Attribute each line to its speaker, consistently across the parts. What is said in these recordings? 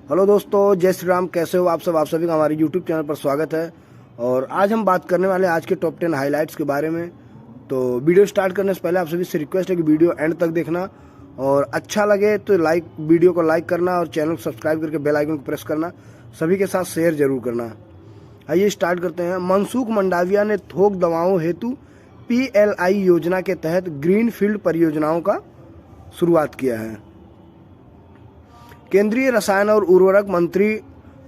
Speaker 1: Hello दोस्तों, जय श्री राम। कैसे हो आप सब? आप सभी का हमारे यूट्यूब चैनल पर स्वागत है। और आज हम बात करने वाले हैं आज के टॉप 10 हाइलाइट्स के बारे में। तो वीडियो स्टार्ट करने से पहले आप सभी से रिक्वेस्ट है कि वीडियो एंड तक देखना और अच्छा लगे तो वीडियो को लाइक करना और चैनल को सब्सक्राइब करके बेल आइकन को प्रेस करना, सभी के साथ शेयर जरूर करना। आइए स्टार्ट करते हैं। मनसुख मंडाविया ने थोक दवाओं हेतु PLI योजना के तहत ग्रीन फील्ड परियोजनाओं का शुरुआत किया है। केंद्रीय रसायन और उर्वरक मंत्री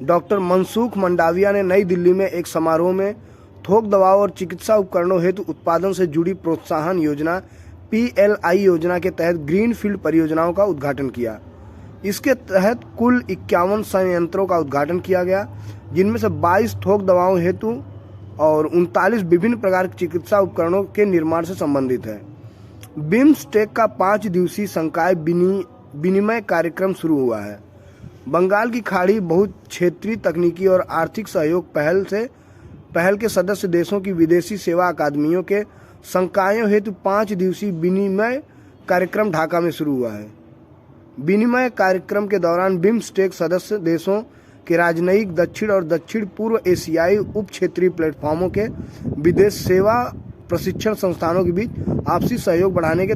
Speaker 1: डॉक्टर मनसुख मंडाविया ने नई दिल्ली में एक समारोह में थोक दवाओं और चिकित्सा उपकरणों हेतु उत्पादन से जुड़ी प्रोत्साहन योजना PLI योजना के तहत ग्रीन फील्ड परियोजनाओं का उद्घाटन किया। इसके तहत कुल 51 संयंत्रों का उद्घाटन किया गया, जिनमें से 22 थोक दवाओं हेतु और 39 विभिन्न प्रकार के चिकित्सा उपकरणों के निर्माण से संबंधित है। बिम्स्टेक का 5 दिवसीय संकाय विनिमय कार्यक्रम शुरू हुआ है। बंगाल की खाड़ी बहुत क्षेत्रीय तकनीकी और आर्थिक सहयोग पहल के सदस्य देशों की विदेशी सेवा अकादमियों के संकायों हेतु 5 दिवसीय विनिमय कार्यक्रम ढाका में शुरू हुआ है। विनिमय कार्यक्रम के दौरान बिम्स्टेक सदस्य देशों के राजनयिक दक्षिण और दक्षिण पूर्व एशियाई उप क्षेत्रीय प्लेटफॉर्मों के विदेश सेवा प्रशिक्षण संस्थानों के बीच आपसी सहयोग बढ़ाने के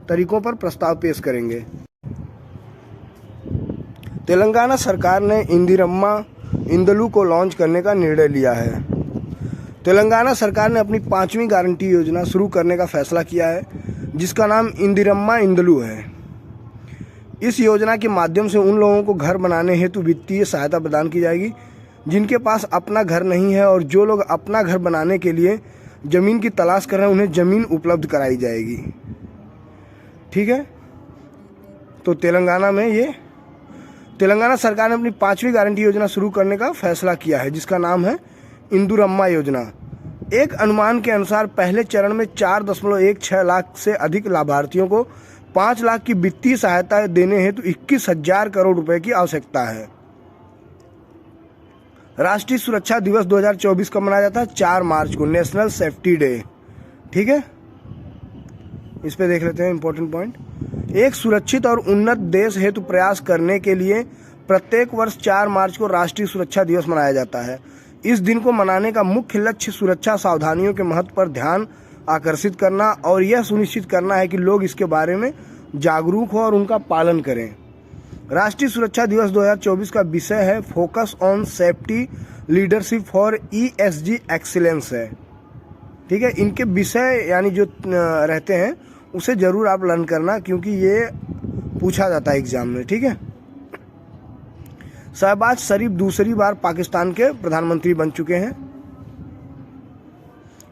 Speaker 1: तरीकों पर प्रस्ताव पेश करेंगे। तेलंगाना सरकार ने इंदिरम्मा इंदलू को लॉन्च करने का निर्णय लिया है। तेलंगाना सरकार ने अपनी 5वीं गारंटी योजना शुरू करने का फैसला किया है, जिसका नाम इंदिरम्मा इंदलू है। इस योजना के माध्यम से उन लोगों को घर बनाने हेतु वित्तीय सहायता प्रदान की जाएगी जिनके पास अपना घर नहीं है, और जो लोग अपना घर बनाने के लिए जमीन की तलाश कर रहे हैं उन्हें जमीन उपलब्ध कराई जाएगी। ठीक है, तो तेलंगाना सरकार ने अपनी 5वीं गारंटी योजना शुरू करने का फैसला किया है, जिसका नाम है इंदिरम्मा योजना। एक अनुमान के अनुसार पहले चरण में 4.16 लाख से अधिक लाभार्थियों को 5 लाख की वित्तीय सहायता देने हेतु 21,000 करोड़ रुपए की आवश्यकता है। राष्ट्रीय सुरक्षा दिवस 2024 कब मनाया जाता है? 4 मार्च को, नेशनल सेफ्टी डे। ठीक है, इस पे देख लेते हैं इंपॉर्टेंट पॉइंट। एक सुरक्षित और उन्नत देश हेतु प्रयास करने के लिए प्रत्येक वर्ष 4 मार्च को राष्ट्रीय सुरक्षा दिवस मनाया जाता है। इस दिन को मनाने का मुख्य लक्ष्य सुरक्षा सावधानियों के महत्व पर ध्यान आकर्षित करना और यह सुनिश्चित करना है कि लोग इसके बारे में जागरूक हो और उनका पालन करें। राष्ट्रीय सुरक्षा दिवस 2024 का विषय है focus on safety leadership for ESG excellence है। ठीक है, इनके विषय यानी जो रहते हैं उसे जरूर आप लर्न करना, क्योंकि ये पूछा जाता है एग्जाम में। ठीक है, शहबाज शरीफ दूसरी बार पाकिस्तान के प्रधानमंत्री बन चुके हैं।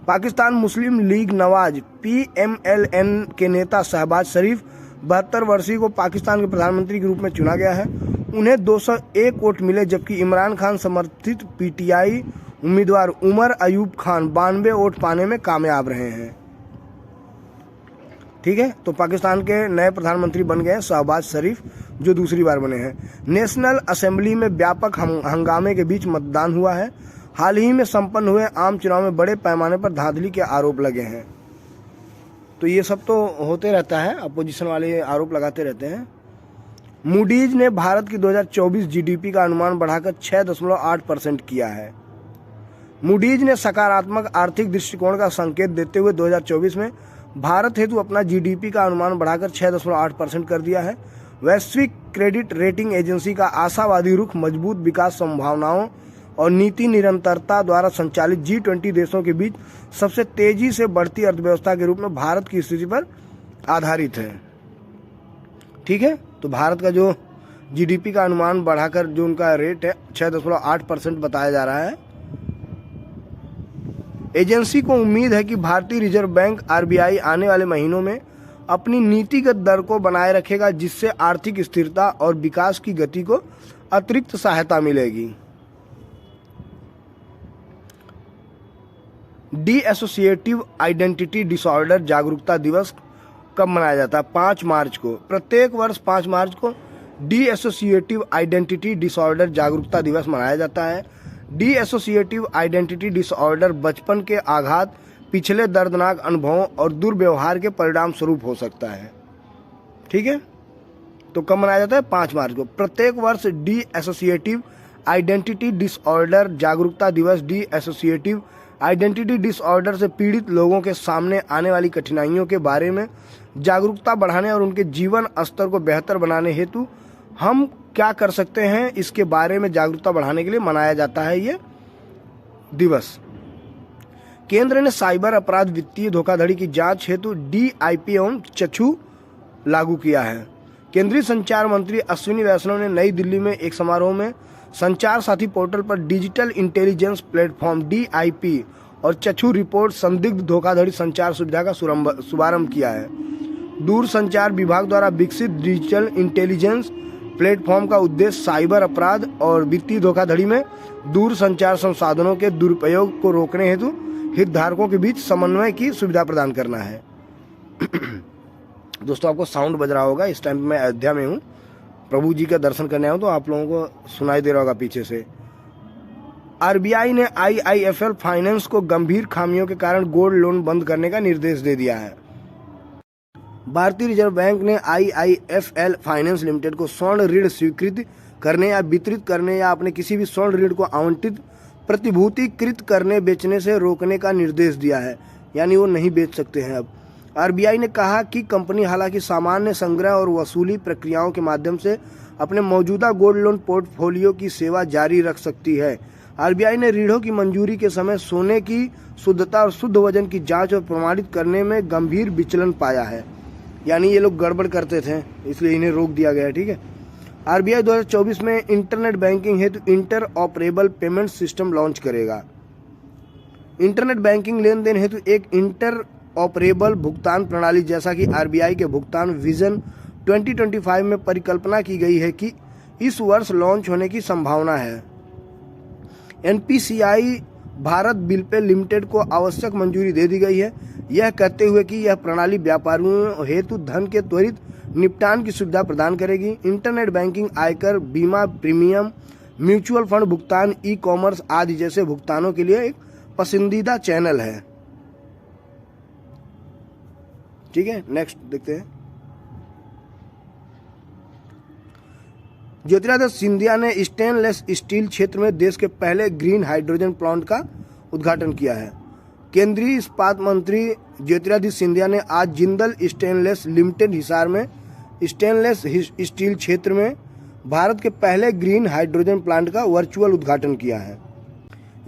Speaker 1: पाकिस्तान मुस्लिम लीग नवाज PMLN के नेता शहबाज शरीफ 72 वर्षीय को पाकिस्तान के प्रधानमंत्री के रूप में चुना गया है। उन्हें 201 वोट मिले, जबकि इमरान खान समर्थित PTI उम्मीदवार उमर अयूब खान 92 वोट पाने में कामयाब रहे हैं। ठीक है, तो पाकिस्तान के नए प्रधानमंत्री बन गए शहबाज शरीफ, जो दूसरी बार बने हैं। नेशनल असेंबली में व्यापक हंगामे के बीच मतदान हुआ है। हाल ही में संपन्न हुए आम चुनाव में बड़े पैमाने पर धांधली के आरोप लगे हैं। तो ये सब तो होते रहता है, अपोजिशन वाले आरोप लगाते रहते हैं। मूडीज ने भारत की 2024 GDP का अनुमान बढ़ाकर 6.8% किया है। मूडीज ने सकारात्मक आर्थिक दृष्टिकोण का संकेत देते हुए 2024 में भारत हेतु अपना GDP का अनुमान बढ़ाकर 6.8% कर दिया है। वैश्विक क्रेडिट रेटिंग एजेंसी का आशावादी रुख मजबूत विकास संभावनाओं और नीति निरंतरता द्वारा संचालित G20 देशों के बीच सबसे तेजी से बढ़ती अर्थव्यवस्था के रूप में भारत की स्थिति पर आधारित है। ठीक है, तो भारत का जो GDP का अनुमान बढ़ाकर जो उनका रेट है 6.8% बताया जा रहा है। एजेंसी को उम्मीद है कि भारतीय रिजर्व बैंक RBI आने वाले महीनों में अपनी नीतिगत दर को बनाए रखेगा, जिससे आर्थिक स्थिरता और विकास की गति को अतिरिक्त सहायता मिलेगी। डिएसोसिएटिव आइडेंटिटी डिसऑर्डर जागरूकता दिवस कब मनाया जाता है? 5 मार्च को। प्रत्येक वर्ष 5 मार्च को डिएसोसिएटिव आइडेंटिटी डिसऑर्डर जागरूकता दिवस मनाया जाता है। डिएसोसिएटिव आइडेंटिटी डिसऑर्डर बचपन के आघात, पिछले दर्दनाक अनुभवों और दुर्व्यवहार के परिणाम स्वरूप हो सकता है। ठीक है, तो कब मनाया जाता है? 5 मार्च को। प्रत्येक वर्ष डी एसोसिएटिव आइडेंटिटी डिसऑर्डर जागरूकता दिवस डी एसोसिएटिव आइडेंटिटी डिसऑर्डर से पीड़ित लोगों के सामने आने वाली कठिनाइयों के बारे में जागरूकता बढ़ाने और उनके जीवन स्तर को बेहतर बनाने हेतु हम क्या कर सकते हैं, इसके बारे में जागरूकता बढ़ाने के लिए मनाया जाता है ये दिवस। केंद्र ने साइबर अपराध, वित्तीय धोखाधड़ी की जांच हेतु DIP एवं चक्षु लागू किया है। केंद्रीय संचार मंत्री अश्विनी वैष्णव ने नई दिल्ली में एक समारोह में संचार साथी पोर्टल पर डिजिटल इंटेलिजेंस प्लेटफॉर्म DIP और चक्षु रिपोर्ट संदिग्ध धोखाधड़ी संचार सुविधा का शुभारंभ किया है। दूरसंचार विभाग द्वारा विकसित डिजिटल इंटेलिजेंस प्लेटफॉर्म का उद्देश्य साइबर अपराध और वित्तीय धोखाधड़ी में दूरसंचार संसाधनों के दुरुपयोग को रोकने हेतु हितधारकों के बीच समन्वय की सुविधा प्रदान करना है। दोस्तों, आपको साउंड बज रहा होगा, इस टाइम मैं अयोध्या में हूँ, प्रभु जी का दर्शन करने आया हूँ, तो आप लोगों को सुनाई दे रहा होगा पीछे से। RBI ने IIFL फाइनेंस को गंभीर खामियों के कारण गोल्ड लोन बंद करने का निर्देश दे दिया है। भारतीय रिजर्व बैंक ने IIFL फाइनेंस लिमिटेड को स्वर्ण ऋण स्वीकृत करने या वितरित करने या अपने किसी भी स्वर्ण ऋण को आवंटित प्रतिभूतिकृत करने बेचने से रोकने का निर्देश दिया है, यानी वो नहीं बेच सकते हैं अब। RBI ने कहा कि कंपनी हालांकि सामान्य संग्रह और वसूली प्रक्रियाओं के माध्यम से अपने मौजूदा गोल्ड लोन पोर्टफोलियो की सेवा जारी रख सकती है। RBI ने ऋणों की मंजूरी के समय सोने की शुद्धता और शुद्ध वजन की जांच और प्रमाणित करने में गंभीर विचलन पाया है, यानी ये लोग गड़बड़ करते थे, इसलिए इन्हें रोक दिया गया है। ठीक है। RBI 2024 में इंटरनेट बैंकिंग हेतु inter operable payment system launch करेगा। इंटरनेट बैंकिंग लेन देन हेतु एक इंटर ऑपरेबल भुगतान प्रणाली, जैसा कि RBI के भुगतान विजन 2025 में परिकल्पना की गई है कि इस वर्ष लॉन्च होने की संभावना है। NPCI Bharat bill pay limited को आवश्यक मंजूरी दे दी गई है, यह कहते हुए कि यह प्रणाली व्यापारियों हेतु धन के त्वरित निपटान की सुविधा प्रदान करेगी। इंटरनेट बैंकिंग आयकर, बीमा प्रीमियम, म्यूचुअल फंड भुगतान, ई-कॉमर्स आदि जैसे भुगतानों के लिए एक पसंदीदा चैनल है। ठीक है, नेक्स्ट देखते हैं। ज्योतिरादित्य सिंधिया ने स्टेनलेस स्टील क्षेत्र में देश के पहले ग्रीन हाइड्रोजन प्लांट का उद्घाटन किया है। केंद्रीय इस्पात मंत्री ज्योतिरादित्य सिंधिया ने आज जिंदल स्टेनलेस लिमिटेड हिसार में स्टेनलेस स्टील क्षेत्र में भारत के पहले ग्रीन हाइड्रोजन प्लांट का वर्चुअल उद्घाटन किया है।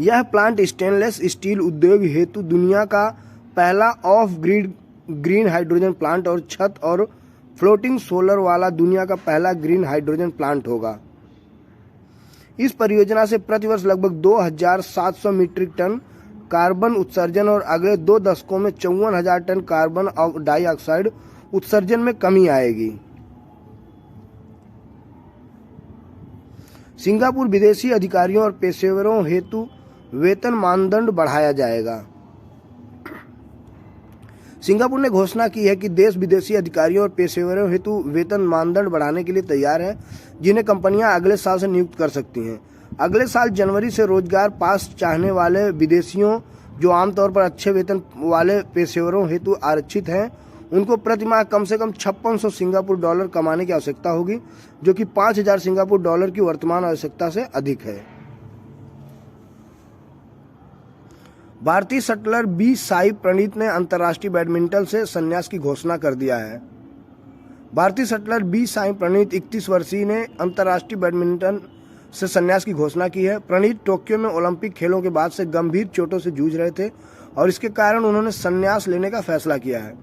Speaker 1: यह प्लांट स्टेनलेस स्टील उद्योग हेतु दुनिया का पहला of grid green hydrogen plant और छत और फ्लोटिंग सोलर वाला दुनिया का पहला ग्रीन हाइड्रोजन प्लांट होगा। इस परियोजना से प्रतिवर्ष लगभग 2700 मीट्रिक टन कार्बन उत्सर्जन और अगले 2 दशकों में 54,000 टन कार्बन डाइऑक्साइड उत्सर्जन में कमी आएगी। सिंगापुर विदेशी अधिकारियों और पेशेवरों हेतु वेतन मानदंड बढ़ाया जाएगा। सिंगापुर ने घोषणा की है कि देश विदेशी अधिकारियों और पेशेवरों हेतु वेतन मानदंड बढ़ाने के लिए तैयार है, जिन्हें कंपनियां अगले साल से नियुक्त कर सकती हैं। अगले साल जनवरी से रोजगार पास चाहने वाले विदेशियों, जो आमतौर पर अच्छे वेतन वाले पेशेवरों हेतु आरक्षित हैं, उनको प्रति माह कम से कम 5600 सिंगापुर डॉलर कमाने की आवश्यकता होगी, जो कि 5000 सिंगापुर डॉलर की वर्तमान आवश्यकता से अधिक है। भारतीय शटलर बी साई प्रणीत ने अंतर्राष्ट्रीय बैडमिंटन से संन्यास की घोषणा कर दिया है। भारतीय शटलर बी साई प्रणीत 31 वर्षीय ने अंतर्राष्ट्रीय बैडमिंटन से संन्यास की घोषणा की है। प्रणीत टोक्यो में ओलंपिक खेलों के बाद से गंभीर चोटों से जूझ रहे थे और इसके कारण उन्होंने संन्यास लेने का फैसला किया है।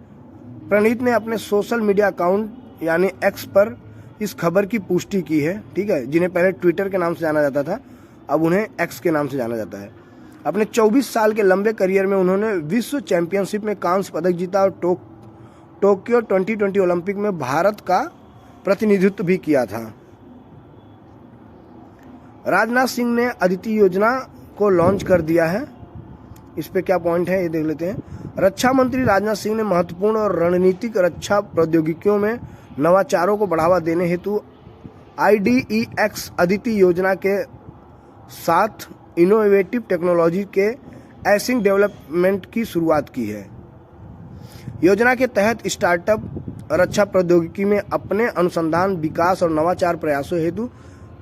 Speaker 1: प्रणीत ने अपने सोशल मीडिया अकाउंट यानी एक्स पर इस खबर की पुष्टि की है। ठीक है, जिन्हें पहले ट्विटर के नाम से जाना जाता था, अब उन्हें एक्स के नाम से जाना जाता है। अपने 24 साल के लंबे करियर में उन्होंने विश्व चैंपियनशिप में कांस्य पदक जीता और टोक्यो 2020 ओलंपिक में भारत का प्रतिनिधित्व भी किया था। राजनाथ सिंह ने अदिति योजना को लॉन्च कर दिया है। इस पे क्या पॉइंट है ये देख लेते हैं। रक्षा मंत्री राजनाथ सिंह ने महत्वपूर्ण और रणनीतिक रक्षा प्रौद्योगिकियों में नवाचारों को बढ़ावा देने हेतु IDEX अदिति योजना के साथ इनोवेटिव टेक्नोलॉजी के एसिंग डेवलपमेंट की शुरुआत की है। योजना के तहत स्टार्टअप रक्षा प्रौद्योगिकी में अपने अनुसंधान, विकास और नवाचार प्रयासों हेतु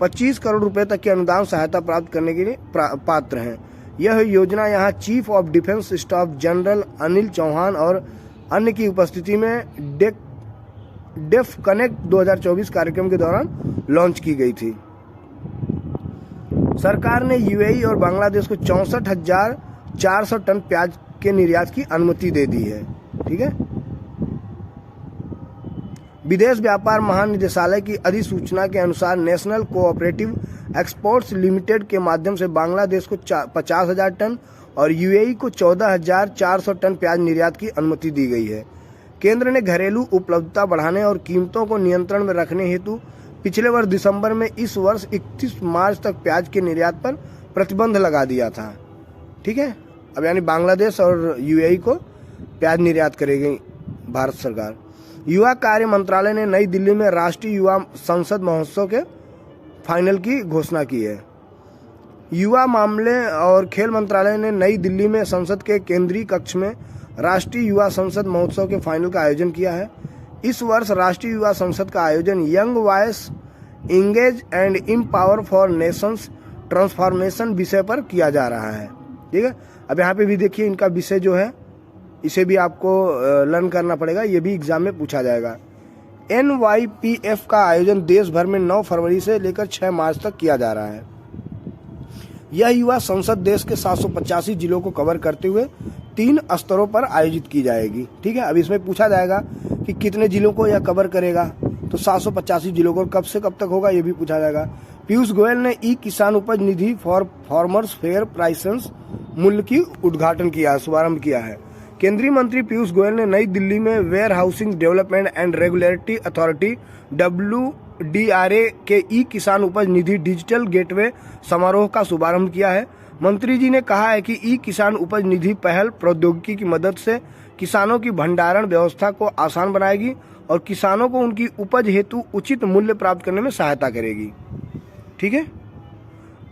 Speaker 1: 25 करोड़ रुपए तक की अनुदान सहायता प्राप्त करने के लिए पात्र हैं। यह योजना यहां chief of defence staff general Anil Chauhan और अन्य की उपस्थिति में डेफ कनेक्ट 2024 कार्यक्रम के दौरान लॉन्च की गई थी। सरकार ने यूएई और बांग्लादेश को 64,400 टन प्याज के निर्यात की अनुमति दे दी है। ठीक है। विदेश व्यापार महानिदेशालय की अधिसूचना के अनुसार नेशनल कोऑपरेटिव एक्सपोर्ट्स लिमिटेड के माध्यम से बांग्लादेश को 50,000 टन और यूएई को 14,400 टन प्याज निर्यात की अनुमति दी गई है। केंद्र ने घरेलू उपलब्धता बढ़ाने और कीमतों को नियंत्रण में रखने हेतु पिछले वर्ष दिसंबर में इस वर्ष 31 मार्च तक प्याज के निर्यात पर प्रतिबंध लगा दिया था। ठीक है। अब यानी बांग्लादेश और यूएई को प्याज निर्यात करेगी भारत सरकार। युवा कार्य मंत्रालय ने नई दिल्ली में राष्ट्रीय युवा संसद महोत्सव के फाइनल की घोषणा की है। युवा मामले और खेल मंत्रालय ने नई दिल्ली में संसद के केंद्रीय कक्ष में राष्ट्रीय युवा संसद महोत्सव के फाइनल का आयोजन किया है। इस वर्ष राष्ट्रीय युवा संसद का आयोजन young voice engage and empower for Nations transformation विषय पर किया जा रहा है। ठीक है। अब यहाँ पे भी देखिए इनका विषय जो है इसे भी आपको लर्न करना पड़ेगा, ये भी एग्जाम में पूछा जाएगा। NYPF का आयोजन देश भर में 9 फरवरी से लेकर 6 मार्च तक किया जा रहा है। यह युवा संसद देश के 785 जिलों को कवर करते हुए 3 स्तरों पर आयोजित की जाएगी। ठीक है। अब इसमें पूछा जाएगा कि कितने जिलों को यह कवर करेगा, तो 785 जिलों को, कब से कब तक होगा ये भी पूछा जाएगा। पीयूष गोयल ने ई किसान उपज निधि फॉर फार्मर्स फेयर प्राइसेस मूल्य की उद्घाटन किया, शुभारंभ किया है। केंद्रीय मंत्री पीयूष गोयल ने नई दिल्ली में warehousing development and regulatory authority WDRA के ई किसान उपज निधि डिजिटल गेटवे समारोह का शुभारंभ किया है। मंत्री जी ने कहा है कि ई किसान उपज निधि पहल प्रौद्योगिकी की मदद से किसानों की भंडारण व्यवस्था को आसान बनाएगी और किसानों को उनकी उपज हेतु उचित मूल्य प्राप्त करने में सहायता करेगी। ठीक है।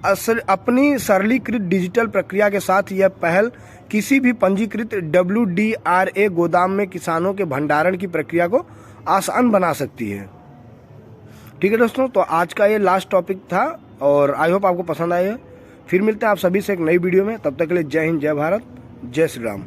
Speaker 1: अपनी सरलीकृत डिजिटल प्रक्रिया के साथ यह पहल किसी भी पंजीकृत WDRA गोदाम में किसानों के भंडारण की प्रक्रिया को आसान बना सकती है। ठीक है दोस्तों, तो आज का ये लास्ट टॉपिक था और आई होप आपको पसंद आए। फिर मिलते हैं आप सभी से एक नई वीडियो में। तब तक के लिए जय हिंद, जय भारत, जय श्री राम।